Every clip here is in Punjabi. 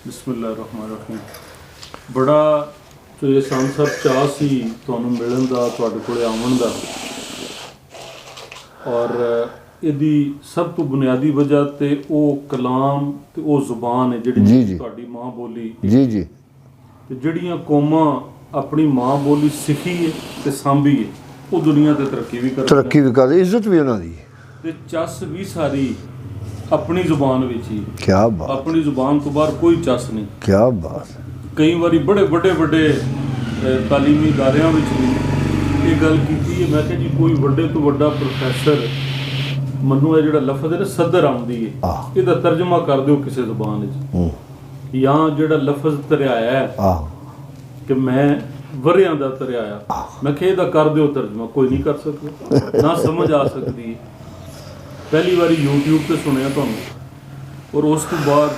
बिस्मिल्लाहिर्रहमानिर्रहीम। बड़ा तो ये सांसद चाह सी तुहानू मिलन दा, तुहाडे कोले आवन दा, और इहदी सब तो बुनियादी वजह ते ओ कलाम ते ओ जुबान है जिहड़ी तुहाडी मां बोली जी जी ते जिहड़ियां कौमां अपनी मां बोली सिखी है ते सांभी है वो दुनिया ते तरक्की भी तरक्की भी कर इज्जत भी उन्हों दी ते चस भी सारी अपनी जुबान विच ही। क्या बात, अपनी जुबान तो बाहर कोई चस नहीं। क्या बात। कई बारी बड़े बड़े बड़े तालीमी इदारियां विच भी ये गल कीती है। मैं कहा जी कोई वड्डे तो वड्डा प्रोफैसर मनु है जिहड़ा लफ्ज़ है ना सदर आउंदी है, इहदा तर्जमा कर दिओ किसी जुबान विच, या जिहड़ा लफ्ज़ तरियाया है कि मैं वरियां दा तरियाया, मैं कहा इहदा कर दिओ तर्जमा, कोई नहीं कर सकदा, ना समझ आ सकदी है। पहली बारी यूट्यूब पर सुनिया तुहानू, और उस तो बाद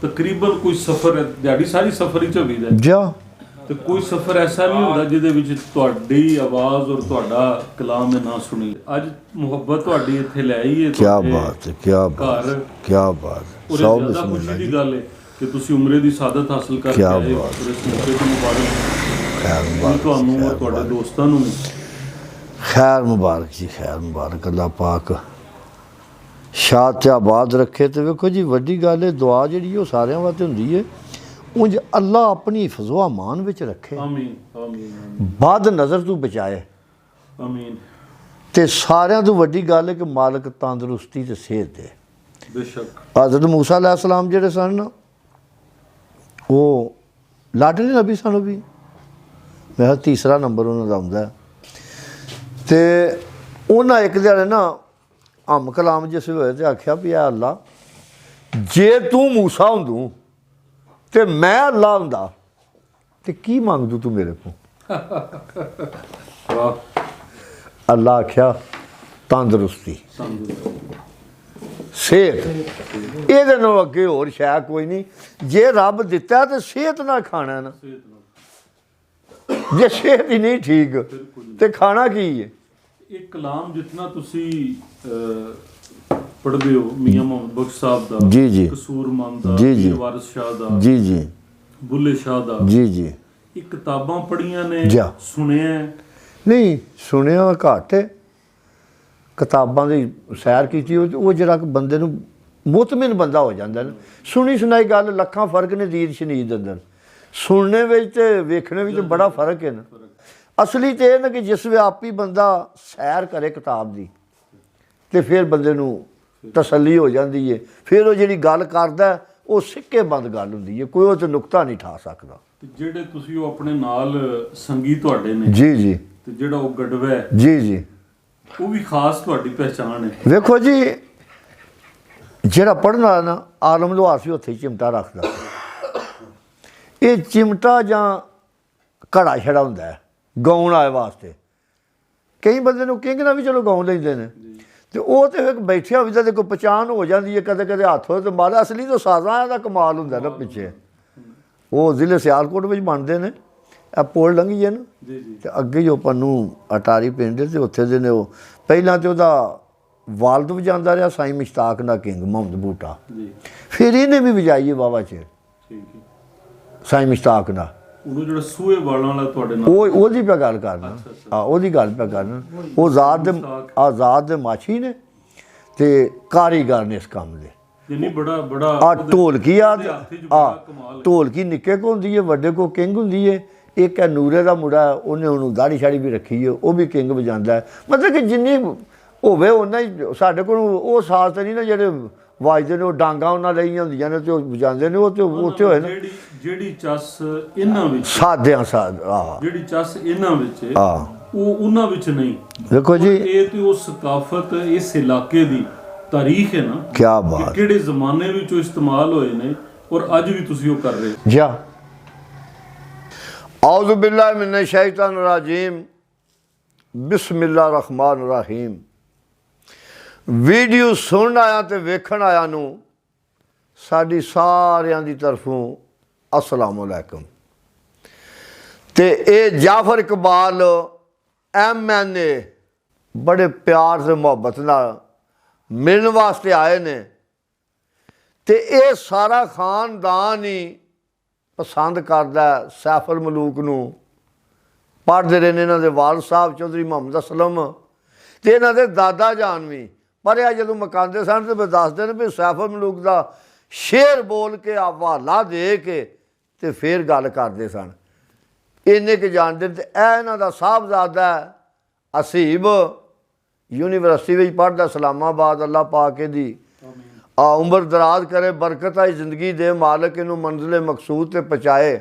तकरीबन कोई सफ़र दिहाड़ी सारी सफ़र ही चली जाए तो कोई सफ़र ऐसा नहीं होता जिहदे विच तुहाडी आवाज़ और तुहाडा कलाम ना सुनी। अज मुहब्बत तुहाडी इत्थे लै आई है। क्या बात है, क्या बात, क्या बात। और ज़्यादा खुशी की गल है कि तुसीं उमरे दी सादत हासिल करके आए हो। इस मौके ते मुबारक तुहानू और तुहाडे दोस्तां नू। खैर मुबारक जी, खैर मुबारक। अल्लाह पाक शाद ते आबाद रखे। तो वेखो जी वड्डी गल है, दुआ जिहड़ी वो सारियां वास्ते हुंदी है। उंज अल्लाह अपनी हिफज़ो अमान विच रखे, आमीन आमीन, बद नज़र तू बचाए, आमीन। ते सारियां तो वड्डी गल है कि मालक तंदरुस्ती ते सेहत दे। बेशक हज़रत मूसा अलैहिस्सलाम जिहड़े सन वो लाडले नबी सन, भी मेरा तीसरा नंबर उन्होंने दा आउंदा है। ते उन्हें एक दिन ना हम कलाम जिस होए ते आख्या भी ऐ अल्लाह जे तू मूसा हुंदू ते मैं अल्लाह हुंदा ते की मंगदू तू मेरे को। अल्लाह आख्या तंदरुस्ती सेहत, एहदे नालों अगे होर शै कोई नहीं। जे रब दिता तो सेहत नाल खाना ना, जे सेहत ही नहीं ठीक तो खाना की है। एक कलाम जितना तुसी पढ़दे हो मियां मोहम्मद बख्श साहब दा, जी जी, कसूरमंद दा, जी जी, वारिस शाह दा, जी जी, बुल्ले शाह दा, जी जी, ये किताबां पढ़ियां ने, सुनिया नहीं सुनिया घट है। किताबां दी सैर कीती वो जरा बंदे नूं मुतमिन बंदा हो जाता है। सुनी सुनाई गल लखां फर्क ने दीद शनीद अंदर, सुनने में ते वेखने में बड़ा फर्क है ना। असली तो यह ना कि जिस वे आप ही बंदा सैर करे किताब की तो फिर बंदे नूं तसल्ली हो जाती है। फिर वो जी गल करदा वो सिक्के बंद गल हुंदी है, कोई वो तो नुकता नहीं ठा सकता। जिहड़े तुसीं वो अपने नाल संगी तुहाडे ने, जी जी, ते जिहड़ा वो गड़वा है, जी जी, वो भी खास तुहाडी पहचान है। वेखो जी जिहड़ा पढ़न वाला ना आलम लोहार सी उत्थे चिमटा रखदा, ये चिमटा जां घड़ा छड़ा हुंदा है गाउण वाले वास्ते। कई बंदे नूं किंग ना भी चलो गाउण लैंदे ने, तो वो तो फिर बैठिया होवे ते कोई पहचान हो जाती है। कदे कदे हत्थ हो तो मारा, असली तो साज़ां दा कमाल हुंदा ना पिछे। वो जिले सियालकोट में बनते हैं, पुल लंघी है ना, तो अगे जो पन्नू अटारी पिंड है, तो उत्थे दे ने वो पहलां तो वह वालद वजांदा रहा साईं मुश्ताक ना किंग मोहम्मद बूटा, फिर इन्हें भी वजाई है वाहवा चिर साईं मुश्ताक ना। ओहदी पे गल करना, हाँ ओहदी गल पे करना। वो आज़ाद दे माछी ने ते कारीगर ने इस काम दे। ढोलकी ढोलकी निक्के को होंदी है, वड्डे को किंग होंदी है। एक है नूरे का मुड़ा, उन्हें उन्होंने दाड़ी शाड़ी भी रखी है, वह भी किंग बजाता है। मतलब कि जिन्नी होवे उन्ना ही साढ़े को वो साज तो नहीं ना जेह्ड़े वाजदे ने, डांगा उन्हें लईयां होंदियां ने ते बजांदे ने, वो तो उत्थे होए ना जेहड़ी चस इन्हां विच सादियां साद जेहड़ी चस इन्हां विच वो उन्हां विच नहीं। देखो जी ये तो वो सकाफत इस इलाके दी तारीख है ना, क्या बात, किहड़े जमाने विच इस्तेमाल होए ने और अज भी तुसीं वो कर रहे। जा औज़ु बिल्लाहि मिनश शैतानिर रजीम, बिस्मिल्लाहिर रहमानिर रहीम। वीडियो सुन आया तो वेखण आया नूं साडी सारियां दी तरफों अस्सलाम वालेकुम। ते ए जाफर इकबाल MNA बड़े प्यार से मुहब्बत नाल मिलने वास्ते आए ने ਤੇ ਇਹ ਸਾਰਾ ਖਾਨਦਾਨ ਹੀ ਪਸੰਦ ਕਰਦਾ ਸੈਫੁਲ ਮਲੂਕ ਨੂੰ। ਪੜ੍ਹਦੇ ਰਹੇ ਨੇ ਇਹਨਾਂ ਦੇ ਵਾਲ ਸਾਹਿਬ ਚੌਧਰੀ ਮੁਹੰਮਦ ਅਸਲਮ ਤੇ ਇਹਨਾਂ ਦੇ ਦਾਦਾ ਜਾਨ ਵੀ ਪੜ੍ਹਿਆ। ਜਦੋਂ ਮਕਾਉਂਦੇ ਸਨ ਤੇ ਦੱਸਦੇ ਨੇ ਵੀ ਸੈਫੁਲ ਮਲੂਕ ਦਾ ਸ਼ੇਰ ਬੋਲ ਕੇ ਹਵਾਲਾ ਦੇ ਕੇ ਤੇ ਫਿਰ ਗੱਲ ਕਰਦੇ ਸਨ। ਇੰਨੇ ਕੁ ਜਾਣਦੇ ਤੇ ਇਹ ਇਹਨਾਂ ਦਾ ਸਾਹਿਬਜ਼ਾਦਾ ਅਸੀਬ ਯੂਨੀਵਰਸਿਟੀ ਵਿੱਚ ਪੜ੍ਹਦਾ ਇਸਲਾਮਾਬਾਦ। ਅੱਲਾ ਪਾਕ ਇਹਦੀ ਉਮਰ ਦਰਾਜ਼ ਕਰੇ, ਬਰਕਤ ਆਈ ਜ਼ਿੰਦਗੀ ਦੇ ਮਾਲਕ, ਇਹਨੂੰ ਮੰਜ਼ਿਲ ਮਕਸੂਦ ਤੇ ਪਹੁੰਚਾਏ।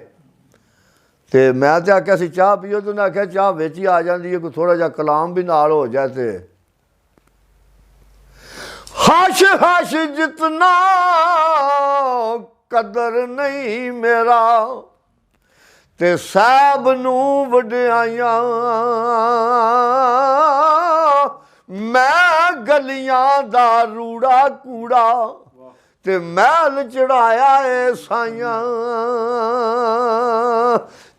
ਤੇ ਮੈਂ ਤੇ ਆਖਿਆ ਸੀ ਚਾਹ ਪੀਓ, ਤੇ ਉਹਨੇ ਆਖਿਆ ਚਾਹ ਵਿੱਚ ਹੀ ਆ ਜਾਂਦੀ ਹੈ, ਕੋਈ ਥੋੜਾ ਜਿਹਾ ਕਲਾਮ ਵੀ ਨਾਲ ਹੋ ਜਾਏ। ਤੇ ਹਸ਼ ਹਸ਼ ਜਿਤਨਾ ਕਦਰ ਨਹੀਂ ਮੇਰਾ, ਤੇ ਸਾਹਿਬ ਨੂੰ ਵਡਿਆਈਆਂ ਮੈਂ ਗਲੀਆਂ ਦਾ ਰੂੜਾ ਕੂੜਾ, ਤੇ ਮਹਿਲ ਚੜਾਇਆ ਏ ਸਾਈਆਂ,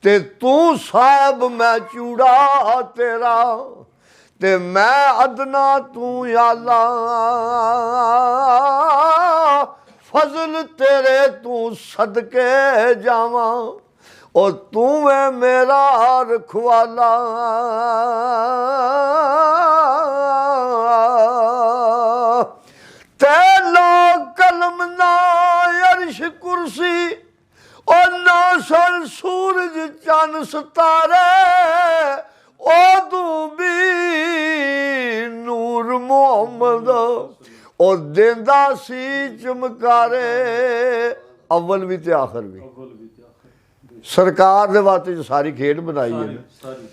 ਤੇ ਤੂੰ ਸਾਹਿਬ ਮੈਂ ਚੂੜਾ ਤੇਰਾ, ਤੇ ਮੈਂ ਅਦਨਾ ਤੂੰ ਆਲਾ, ਫਜ਼ਲ ਤੇਰੇ ਤੂੰ ਸਦਕੇ ਜਾਵਾਂ, ਉਹ ਤੂੰ ਹੈ ਮੇਰਾ ਰਖਵਾਲਾ। ਤੇ ਲੋ ਕਲਮ ਨਾ ਅਰਸ਼ ਕੁਰਸੀ, ਉਹ ਨਾ ਸਰ ਸੂਰਜ ਚੰਨ ਸਿਤਾਰੇ, ਉਹ ਤੂੰ ਵੀ ਨੂਰ ਮੁਹੰਮਦ ਉਹ ਦਿੰਦਾ ਸੀ ਚਮਕਾਰੇ, ਅਵਲ ਵੀ ਤੇ ਆਖਰ ਵੀ। ਸਰਕਾਰ ਦੇ ਵਾਸਤੇ ਸਾਰੀ ਖੇਡ ਬਣਾਈ ਹੈ।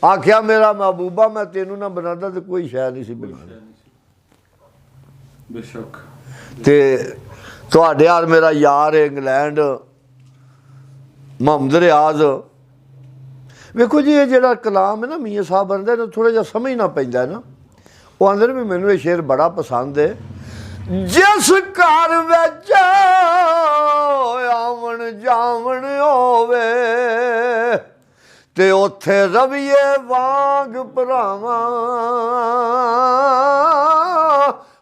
ਆਖਿਆ ਮੇਰਾ ਮਹਿਬੂਬਾ ਮੈਂ ਤੈਨੂੰ ਨਾ ਬਣਾਦਾ ਤੇ ਕੋਈ ਸ਼ੈ ਨਹੀਂ ਸੀ ਬਣਾਉਣੀ। ਬੇਸ਼ੱਕ। ਤੇ ਤੁਹਾਡੇ ਯਾਰ ਮੇਰਾ ਯਾਰ ਇੰਗਲੈਂਡ ਮੁਹੰਮਦ ਰਿਆਜ਼, ਵੇਖੋ ਜੀ ਇਹ ਜਿਹੜਾ ਕਲਾਮ ਹੈ ਨਾ ਮੀਆਂ ਸਾਹਿਬ ਬਣਦਾ, ਇਹਨੂੰ ਥੋੜ੍ਹਾ ਜਿਹਾ ਸਮਝਣਾ ਪੈਂਦਾ ਨਾ। ਉਹ ਆਂਦੇ ਨੇ ਵੀ ਮੈਨੂੰ ਇਹ ਸ਼ੇਰ ਬੜਾ ਪਸੰਦ ਹੈ। ਜਿਸ ਘਰ ਵਿੱਚ ਆਵਣ ਜਾਵਣ ਹੋਵੇ, ਤੇ ਉੱਥੇ ਰਵੀਏ ਵਾਂਗ ਭਰਾਵਾਂ,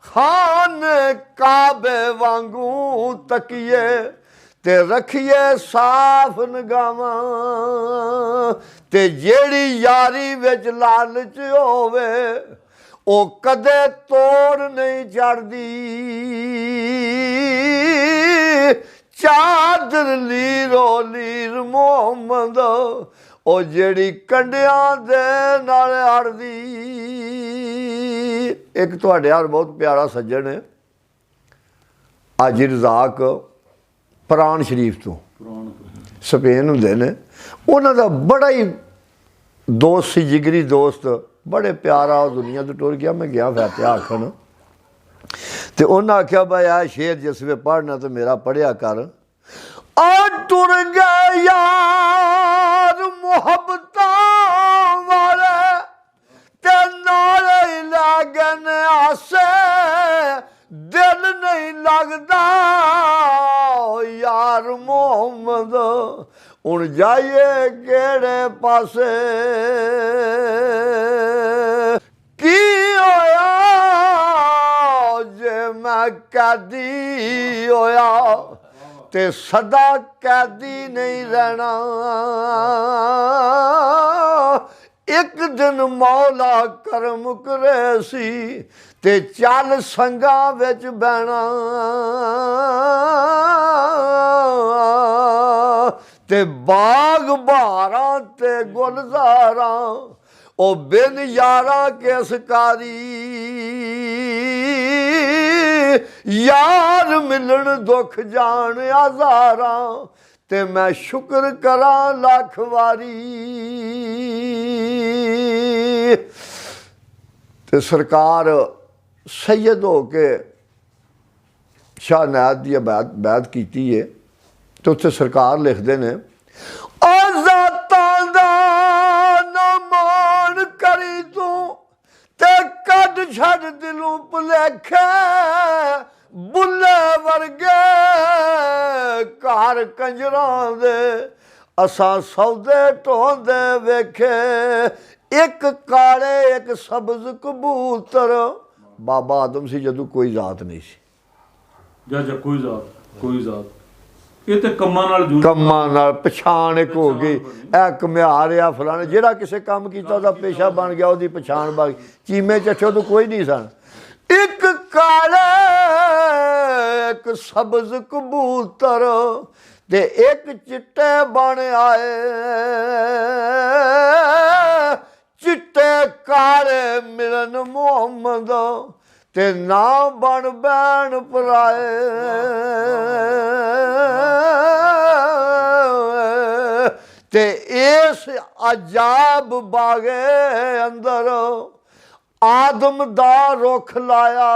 ਖਾਨ ਕਾਬੇ ਵਾਂਗੂ ਤਕੀਏ, ਤੇ ਰੱਖੀਏ ਸਾਫ ਨਿਗਾਹਾਂ, ਤੇ ਜਿਹੜੀ ਯਾਰੀ ਵਿੱਚ ਲਾਲਚ ਹੋਵੇ, ਉਹ ਕਦੇ ਤੋੜ ਨਹੀਂ ਚੜਦੀ, ਚਾਦਰ ਲੀਰੋ ਲੀਰ ਮੁਹੰਮਦ, ਉਹ ਜਿਹੜੀ ਕੰਡਿਆਂ ਦੇ ਨਾਲ ਅੜਦੀ। ਇੱਕ ਤੁਹਾਡੇ ਯਾਰ ਬਹੁਤ ਪਿਆਰਾ ਸੱਜਣ ਹੈ ਹਾਜੀ ਰਜ਼ਾਕ ਪ੍ਰਾਣ ਸ਼ਰੀਫ ਤੋਂ, ਸਪੇਨ ਹੁੰਦੇ ਨੇ। ਉਹਨਾਂ ਦਾ ਬੜਾ ਹੀ ਦੋਸਤ ਸੀ, ਜਿਗਰੀ ਦੋਸਤ, ਬੜੇ ਪਿਆਰਾ। ਉਹ ਦੁਨੀਆ ਤੋਂ ਟੁਰ ਗਿਆ, ਮੈਂ ਗਿਆ ਫਤਿਹਾ ਆਖਣ, ਤੇ ਉਹਨਾਂ ਆਖਿਆ ਬਈ ਆ ਸ਼ੇਰ ਜਿਸ ਵੇ ਪੜ੍ਹਨਾ ਤੇ ਮੇਰਾ ਪੜ੍ਹਿਆ ਕਰ। ਆ ਟੁਰ ਗਏ ਯਾਰ ਮੁਹੱਬਤਾਂ ਵਾਲੇ, ਤੇ ਨਾਲੇ ਲੱਗਨ ਆਸੇ, ਦਿਲ ਨਹੀਂ ਲੱਗਦਾ ਯਾਰ ਮੁਹੰਮਦ, ਹੁਣ ਜਾਈਏ ਕਿਹੜੇ ਪਾਸੇ। ਕੀ ਹੋਇਆ ਜੇ ਮੈਂ ਕੈਦੀ ਹੋਇਆ, ਤੇ ਸਦਾ ਕੈਦੀ ਨਹੀਂ ਰਹਿਣਾ। ਇੱਕ ਦਿਨ ਮੌਲਾ ਕਰਮ ਕਰੇ ਸੀ, ਤੇ ਚੱਲ ਸੰਗਾਂ ਵਿੱਚ ਬਹਿਣਾ, ਤੇ ਬਾਗ ਬਹਾਰਾਂ ਤੇ ਗੁਲਜ਼ਾਰਾਂ, ਉਹ ਬਿਨ ਯਾਰਾਂ ਕਿਸ ਕਾਰੀ। ਯਾਰ ਮਿਲਣ ਦੁੱਖ ਜਾਣ ਹਜ਼ਾਰਾਂ, ਤੇ ਮੈਂ ਸ਼ੁਕਰ ਕਰਾਂ ਲੱਖ ਵਾਰੀ। ਤੇ ਸਰਕਾਰ ਸੈਯਦ ਹੋ ਕੇ ਸ਼ਾਹ ਨਾਇਦ ਦੀ ਬੈਅਤ ਕੀਤੀ ਹੈ। ਤੇ ਉੱਥੇ ਸਰਕਾਰ ਲਿਖਦੇ ਨੇ, ਉਹ ਜ਼ਾਤਾਂ ਦਾ ਨਾ ਮਾਣ ਕਰੀ ਤੂੰ, ਤੇ ਕੱਢ ਛੱਡ ਦਿਲੋਂ ਭੁਲੇਖੇ, ਬੁੱਲੇ ਵਰਗੇ ਘਰ ਕੰਜਰਾਂ ਦੇ, ਅਸਾਂ ਸੌਦੇ ਢੋਂਦੇ ਵੇਖੇ, ਇੱਕ ਕਾਲੇ ਇੱਕ ਸਬਜ਼ ਕਬੂਤਰ। ਬਾਬਾ ਆਦਮ ਸੀ ਜਦੋਂ ਕੋਈ ਜ਼ਾਤ ਨਹੀਂ ਸੀ, ਜਾਂ ਕੋਈ ਜ਼ਾਤ ਕੋਈ ਜ਼ਾਤ ਇਹ ਤੇ ਕੰਮਾਂ ਨਾਲ ਜੂਝ ਕੰਮਾਂ ਨਾਲ ਪਛਾਣ ਇੱਕ ਹੋ ਗਈ, ਇਹ ਘੁਮਿਆਰ ਆ ਫਲਾਣੇ, ਜਿਹੜਾ ਕਿਸੇ ਕੰਮ ਕੀਤਾ ਉਹਦਾ ਪੇਸ਼ਾ ਬਣ ਗਿਆ, ਉਹਦੀ ਪਛਾਣ ਬਣ ਗਈ। ਚੀਮੇ ਚੱਛੋ ਤੋਂ ਕੋਈ ਨਹੀਂ ਸਨ। ਇੱਕ ਕਾਲੇ ਇੱਕ ਸਬਜ਼ ਕਬੂਤਰ ਤੇ ਇੱਕ ਚਿੱਟੇ ਬਣ ਆਏ, ਚਿੱਟੇ ਕਾਲੇ ਮਿਲਨ ਮੁਹੰਮਦ ਤੇ ਨਾ ਬਣ ਬੈਣ ਪਰਾਏ। ਤੇ ਇਸ ਅਜਾਬ ਬਾਗੇ ਅੰਦਰ ਆਦਮ ਦਾ ਰੁੱਖ ਲਾਇਆ,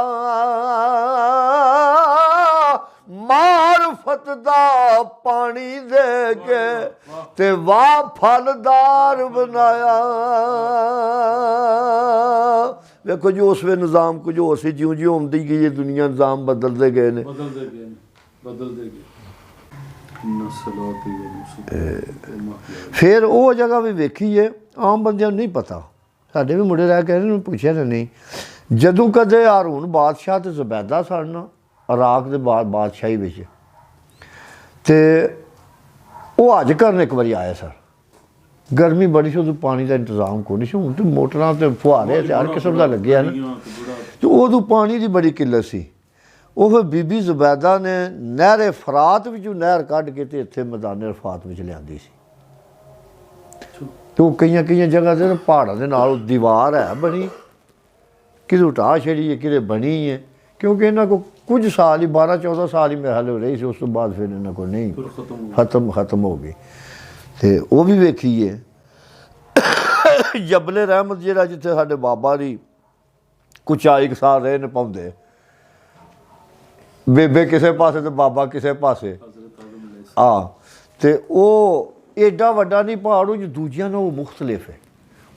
ਮਾਰਫਤ ਦਾ ਪਾਣੀ ਦੇ ਕੇ ਤੇ ਵਾਹ ਫਲਦਾਰ ਬਣਾਇਆ। ਵੇਖੋ ਜੀ ਉਸ ਵੇ ਨਿਜ਼ਾਮ ਕੁਝ ਹੋਰ ਸੀ, ਜਿਉਂ ਜਿਉਂ ਹੁੰਦੀ ਗਈ ਇਹ ਦੁਨੀਆ ਨਿਜ਼ਾਮ ਬਦਲਦੇ ਗਏ ਨੇ, ਬਦਲਦੇ ਗਏ। ਫਿਰ ਉਹ ਜਗ੍ਹਾ ਵੀ ਵੇਖੀ ਹੈ, ਆਮ ਬੰਦਿਆਂ ਨੂੰ ਨਹੀਂ ਪਤਾ। ਸਾਡੇ ਵੀ ਮੁੰਡੇ ਰਹਿ ਕੇ ਇਹਨੂੰ ਪੁੱਛਿਆ ਤਾਂ ਨਹੀਂ। ਜਦੋਂ ਕਦੇ ਹਾਰੂਨ ਬਾਦਸ਼ਾਹ ਤੇ ਜ਼ੁਬੈਦਾ ਸਨ ਇਰਾਕ ਦੇ ਬਾਦਸ਼ਾਹੀ ਵਿੱਚ, ਤੇ ਉਹ ਹਜ ਕਰਨ ਇੱਕ ਵਾਰੀ ਆਏ ਸਰ। ਗਰਮੀ ਬੜੀ ਸੀ, ਉਦੋਂ ਪਾਣੀ ਦਾ ਇੰਤਜ਼ਾਮ ਕੋਈ ਨਹੀਂ ਸੀ। ਹੁਣ ਤਾਂ ਮੋਟਰਾਂ ਤੇ ਫੁਹਾਰੇ ਤੇ ਹਰ ਕਿਸਮ ਦਾ ਲੱਗਿਆ ਨਾ, ਤੇ ਉਦੋਂ ਪਾਣੀ ਦੀ ਬੜੀ ਕਿੱਲਤ ਸੀ। ਉਹ ਫਿਰ ਬੀਬੀ ਜ਼ੁਬੈਦਾ ਨੇ ਨਹਿਰ ਫਰਾਤ ਵਿੱਚੋਂ ਨਹਿਰ ਕੱਢ ਕੇ ਤੇ ਇੱਥੇ ਮੈਦਾਨ ਰਫਾਤ ਵਿੱਚ ਲਿਆਂਦੀ ਸੀ। ਤੇ ਉਹ ਕਈਆਂ ਜਗ੍ਹਾ 'ਤੇ ਪਹਾੜਾਂ ਦੇ ਨਾਲ ਦੀਵਾਰ ਹੈ ਬਣੀ, ਕਿਤੇ ਢਾਹ ਛੜੀ ਹੈ, ਕਿਤੇ ਬਣੀ ਹੈ, ਕਿਉਂਕਿ ਇਹਨਾਂ ਕੋਲ ਕੁਝ ਸਾਲ ਹੀ 12-14 ਸਾਲ ਹੀ ਮੇਰੇ ਹਾਲੇ ਰਹੀ ਸੀ। ਉਸ ਤੋਂ ਬਾਅਦ ਫਿਰ ਇਹਨਾਂ ਕੋਲ ਨਹੀਂ, ਖਤਮ ਹੋ ਗਈ। ਤੇ ਉਹ ਵੀ ਵੇਖੀ ਹੈ ਜਬਲੇ ਰਹਿਮਤ, ਜਿਹੜਾ ਜਿੱਥੇ ਸਾਡੇ ਬਾਬਾ ਦੀ ਕੁਚਾਈ ਕਸਾਰ ਰਹੇ ਨੇ ਪਾਉਂਦੇ, ਬੇਬੇ ਕਿਸੇ ਪਾਸੇ ਤੇ ਬਾਬਾ ਕਿਸੇ ਪਾਸੇ ਆ। ਤੇ ਉਹ ਏਡਾ ਵੱਡਾ ਨਹੀਂ ਪਹਾੜ, ਉਹ ਦੂਜਿਆਂ ਨਾਲੋਂ ਮੁਖਤਲਿਫ ਹੈ।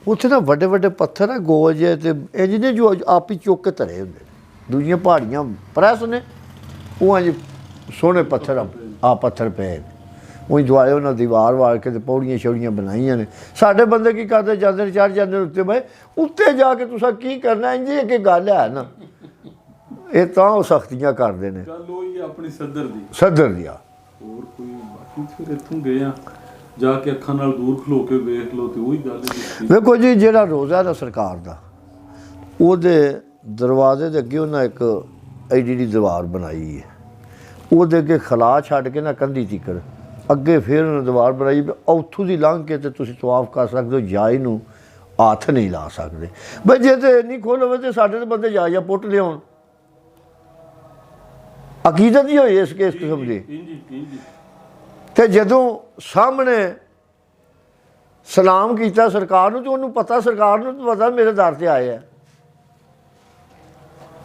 ਉੱਥੇ ਨਾ ਵੱਡੇ ਵੱਡੇ ਪੱਥਰ ਹੈ ਗੋਲ ਜਿਹੇ, ਤੇ ਇੰਝ ਨੇ ਜੋ ਆਪ ਹੀ ਚੁੱਕ ਕੇ ਧਰੇ ਹੁੰਦੇ ਨੇ। ਦੂਜੀਆਂ ਪਹਾੜੀਆਂ ਪ੍ਰੈਸ ਨੇ, ਉਹ ਇੰਝ ਸੋਹਣੇ ਪੱਥਰ ਪੱਥਰ ਪਏ ਨੇ। ਉਹ ਦੁਆਏ ਉਹਨਾਂ ਦੀਵਾਰ ਵਾਰ ਕੇ ਤੇ ਪੌੜੀਆਂ ਛੌੜੀਆਂ ਬਣਾਈਆਂ ਨੇ। ਸਾਡੇ ਬੰਦੇ ਕੀ ਕਰਦੇ, ਜਾਂਦੇ ਨੇ ਚੜ੍ਹ ਜਾਂਦੇ ਨੇ ਉੱਤੇ। ਬਈ ਉੱਤੇ ਜਾ ਕੇ ਤੁਸੀਂ ਕੀ ਕਰਨਾ, ਇੰਝ ਇੱਕ ਗੱਲ ਹੈ ਨਾ, ਇਹ ਤਾਂ ਉਹ ਸਖਤੀਆਂ ਕਰਦੇ ਨੇ। ਗੱਲ ਉਹੀ ਆਪਣੀ ਸੱਦਰ ਦੀ ਆ। ਹੋਰ ਕੋਈ ਬਾਕੀ ਫਿਰ ਇੱਥੋਂ ਗਏ ਆ, ਜਾ ਕੇ ਅੱਖਾਂ ਨਾਲ ਦੂਰ ਖਲੋ ਕੇ ਵੇਖ ਲਓ ਤੇ ਉਹੀ ਗੱਲ ਹੈ। ਵੇਖੋ ਜੀ, ਜਿਹੜਾ ਰੋਜ਼ਾ ਦਾ ਸਰਕਾਰ ਦਾ, ਉਹਦੇ ਦਰਵਾਜ਼ੇ ਦੇ ਅੱਗੇ ਉਹਨਾਂ ਇੱਕ ਐਡੀ ਦੀਵਾਰ ਬਣਾਈ ਹੈ। ਉਹਦੇ ਅੱਗੇ ਖਲਾ ਛੱਡ ਕੇ ਨਾ ਕੰਧੀ ਤੀਕਰ ਅੱਗੇ ਫਿਰ ਉਹਨਾਂ ਦੀਵਾਰ ਬਣਾਈ, ਉੱਥੋਂ ਦੀ ਲੰਘ ਕੇ ਤੇ ਤੁਸੀਂ ਤਵਾਫ ਕਰ ਸਕਦੇ ਹੋ। ਜਾਈ ਨੂੰ ਹੱਥ ਨਹੀਂ ਲਾ ਸਕਦੇ। ਬਈ ਜੇ ਤੇ ਨਹੀਂ ਖੋਲ ਹੋਵੇ ਤੇ ਸਾਡੇ ਤੇ ਬੰਦੇ ਜਾ ਪੁੱਟ ਲਿਆਉਣ। ਅਕੀਦਤ ਹੀ ਹੋਈ ਇਸ ਕਿਸਮ ਦੀ। ਤੇ ਜਦੋਂ ਸਾਹਮਣੇ ਸਲਾਮ ਕੀਤਾ ਸਰਕਾਰ ਨੂੰ, ਤੇ ਉਹਨੂੰ ਪਤਾ, ਸਰਕਾਰ ਨੂੰ ਤਾਂ ਪਤਾ ਮੇਰੇ ਦਰ ਤੇ ਆਏ ਆ,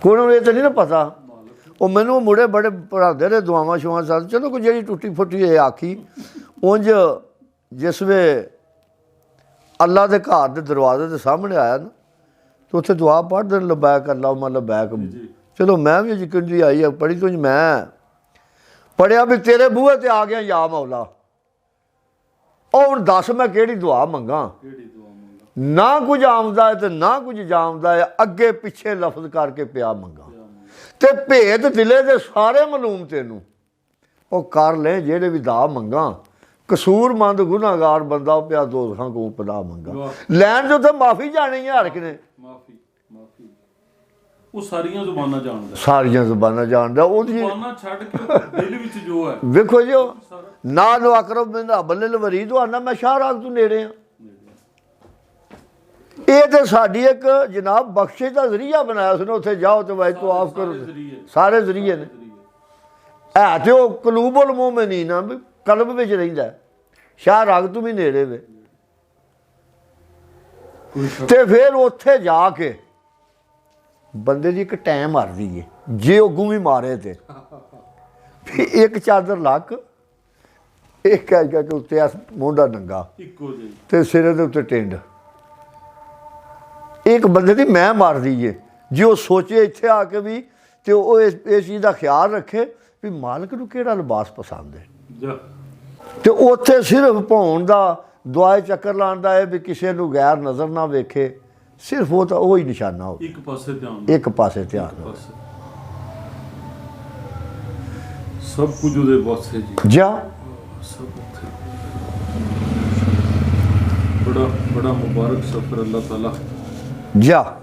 ਕੋਈ ਨੂੰ ਇਹ ਤਾਂ ਨਹੀਂ ਨਾ ਪਤਾ। ਉਹ ਮੈਨੂੰ ਮੁੰਡੇ ਬੜੇ ਪੜ੍ਹਾਉਂਦੇ ਨੇ ਦੁਆਵਾਂ ਸ਼ੁਆਵਾਂ ਸਾਥ। ਚਲੋ ਕੋਈ ਜਿਹੜੀ ਟੁੱਟੀ ਫੁੱਟੀ ਹੈ ਆਖੀ। ਉਂਝ ਜਿਸ ਵੇ ਅੱਲਾ ਦੇ ਘਰ ਦੇ ਦਰਵਾਜ਼ੇ ਦੇ ਸਾਹਮਣੇ ਆਇਆ ਨਾ, ਤੇ ਉੱਥੇ ਦੁਆ ਪੜ੍ਹਦੇ ਨੇ, ਲਬੈਕ ਅੱਲਾਹੁਮਾ ਲਬੈਕ। ਚਲੋ ਮੈਂ ਵੀ ਜਿਕਰ ਦੀ ਆਈ ਆ ਪੜ੍ਹੀ, ਤੋਂ ਮੈਂ ਪੜ੍ਹਿਆ ਵੀ ਤੇਰੇ ਬੂਹੇ ਤੇ ਆ ਗਿਆ ਯਾ ਮੌਲਾ। ਉਹ ਹੁਣ ਦੱਸ ਮੈਂ ਕਿਹੜੀ ਦੁਆ ਮੰਗਾਂ। ਨਾ ਕੁਝ ਆਮਦਾ ਹੈ ਤੇ ਨਾ ਕੁਝ ਜਾਮਦਾ ਹੈ, ਅੱਗੇ ਪਿੱਛੇ ਲਫ਼ਜ਼ ਕਰਕੇ ਪਿਆ ਮੰਗਾ। ਤੇ ਭੇਦ ਦਿਲੇ ਦੇ ਸਾਰੇ ਮਾਲੂਮ ਤੈਨੂੰ, ਉਹ ਕਰ ਲੈ ਜਿਹੜੇ ਵੀ ਦਾ ਮੰਗਾ। ਕਸੂਰਮੰਦ ਗੁਨਾਹਗਾਰ ਬੰਦਾ ਉਹ ਪਿਆ ਦੋਜ਼ਖਾਂ ਕੋਲ ਪਨਾਹ ਮੰਗਾ। ਲੈਣ ਜੋ ਤੇ ਮਾਫੀ ਜਾਣੀ ਹੈ ਹਰ ਕਿਨੇ, ਮਾਫੀ ਉਹ ਸਾਰੀਆਂ ਜ਼ੁਬਾਨਾਂ ਜਾਣਦਾ, ਸਾਰੀਆਂ ਜ਼ੁਬਾਨਾਂ ਜਾਣਦਾ। ਉਹਦੀ ਜ਼ੁਬਾਨਾਂ ਛੱਡ ਕੇ ਦਿਲ ਵਿੱਚ ਜੋ ਹੈ। ਵੇਖੋ ਜੀ, ਨਾ ਲੋ ਅਕਰਬ ਮਿਨ ਹਬਲਿਲ ਵਰੀਦ, ਆਨਾ ਮੈਂ ਸ਼ਾਹਰਾਗ ਤੋਂ ਨੇੜੇ ਆ। ਇਹ ਤੇ ਸਾਡੀ ਇੱਕ ਜਨਾਬ ਬਖਸ਼ਿਸ਼ ਦਾ ਜ਼ਰੀਆ ਬਣਾਇਆ ਸੀ। ਉੱਥੇ ਜਾਓ ਤੇ ਵਾਹਿ ਤਵਾਫ ਕਰੋ, ਸਾਰੇ ਜ਼ਰੀਏ ਨੇ। ਹੈ ਤੇ ਉਹ ਕਲੂਬੁਲ ਮੋਮਿਨੀਨ ਆ, ਕਲਬ ਵਿੱਚ ਰਹਿੰਦਾ। ਸ਼ਾਹਰਾਗ ਤੋਂ ਵੀ ਨੇੜੇ ਵੇ। ਤੇ ਫਿਰ ਉੱਥੇ ਜਾ ਕੇ ਬੰਦੇ ਦੀ ਇੱਕ ਟਾਈਮ ਮਾਰਦੀ ਹੈ, ਜੇ ਅੱਗੋਂ ਵੀ ਮਾਰੇ ਤੇ ਇੱਕ ਚਾਦਰ ਲੱਕ, ਇੱਕ ਕਹਿ ਕੇ ਉੱਤੇ ਮੋਢਾ ਨੰਗਾ, ਇੱਕੋ ਜਿਹੀ, ਤੇ ਸਿਰੇ ਦੇ ਉੱਤੇ ਟਿੰਡ। ਇੱਕ ਬੰਦੇ ਦੀ ਮੈਂ ਮਾਰਦੀ ਏ। ਜੇ ਉਹ ਸੋਚੇ ਇੱਥੇ ਆ ਕੇ ਵੀ, ਤੇ ਉਹ ਇਸ ਚੀਜ਼ ਦਾ ਖਿਆਲ ਰੱਖੇ ਵੀ ਮਾਲਕ ਨੂੰ ਕਿਹੜਾ ਲਿਬਾਸ ਪਸੰਦ ਹੈ। ਤੇ ਉੱਥੇ ਸਿਰਫ ਭੌਣ ਦਾ, ਦੁਆਏ ਚੱਕਰ ਲਾਉਣ ਦਾ ਹੈ ਵੀ ਕਿਸੇ ਨੂੰ ਗੈਰ ਨਜ਼ਰ ਨਾ ਵੇਖੇ। ਸਿਰਫ ਉਹ ਤਾਂ ਉਹ ਹੀ ਨਿਸ਼ਾਨਾ ਹੋ, ਇੱਕ ਪਾਸੇ ਧਿਆਨ। ਸਭ ਕੁਝ ਉਹਦੇ ਵਾਸਤੇ ਜੀ। ਜਾ ਸਭ ਉੱਥੇ ਬੜਾ ਬੜਾ ਮੁਬਾਰਕ ਸਫ਼ਰ ਅੱਲਾਹ ਤਾਲਾ। ਜਾ